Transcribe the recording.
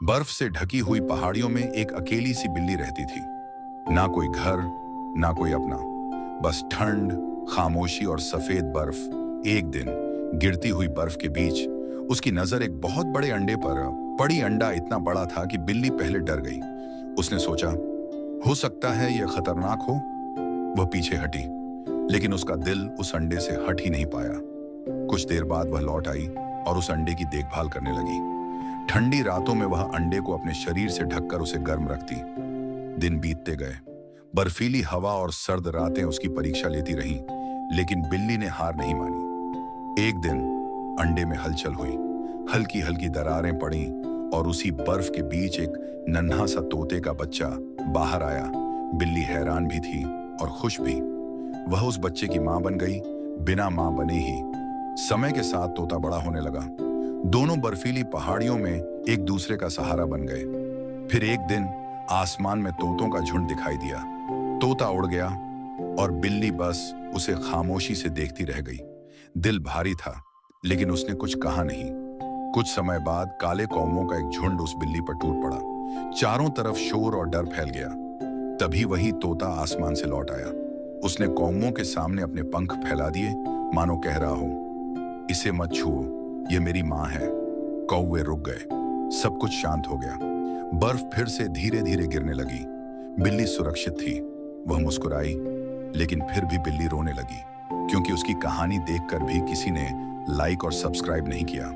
बर्फ से ढकी हुई पहाड़ियों में एक अकेली सी बिल्ली रहती थी। ना कोई घर, ना कोई अपना, बस ठंड, खामोशी और सफेद बर्फ। एक दिन गिरती हुई बर्फ के बीच उसकी नजर एक बहुत बड़े अंडे पर पड़ी। अंडा इतना बड़ा था कि बिल्ली पहले डर गई। उसने सोचा, हो सकता है यह खतरनाक हो। वह पीछे हटी, लेकिन उसका दिल उस अंडे से हट ही नहीं पाया। कुछ देर बाद वह लौट आई और उस अंडे की देखभाल करने लगी। ठंडी रातों में वह अंडे को अपने शरीर से ढककर उसे गर्म रखती। दिन बीतते गए, बर्फीली हवा और सर्द रातें उसकी परीक्षा लेती रहीं, लेकिन बिल्ली ने हार नहीं मानी। एक दिन अंडे में हलचल हुई, हल्की हल्की दरारें पड़ी और उसी बर्फ के बीच एक नन्हा सा तोते का बच्चा बाहर आया। बिल्ली हैरान भी थी और खुश भी। वह उस बच्चे की मां बन गई, बिना मां बने ही। समय के साथ तोता बड़ा होने लगा। दोनों बर्फीली पहाड़ियों में एक दूसरे का सहारा बन गए। फिर एक दिन आसमान में तोतों का झुंड दिखाई दिया। तोता उड़ गया और बिल्ली बस उसे खामोशी से देखती रह गई। दिल भारी था, लेकिन उसने कुछ कहा नहीं। कुछ समय बाद काले कौवों का एक झुंड उस बिल्ली पर टूट पड़ा। चारों तरफ शोर और डर फैल गया। तभी वही तोता आसमान से लौट आया। उसने कौवों के सामने अपने पंख फैला दिए, मानो कह रहा हो, इसे मत छुओ, ये मेरी मां है। कौवे रुक गए, सब कुछ शांत हो गया। बर्फ फिर से धीरे धीरे गिरने लगी। बिल्ली सुरक्षित थी। वह मुस्कुराई, लेकिन फिर भी बिल्ली रोने लगी, क्योंकि उसकी कहानी देखकर भी किसी ने लाइक और सब्सक्राइब नहीं किया।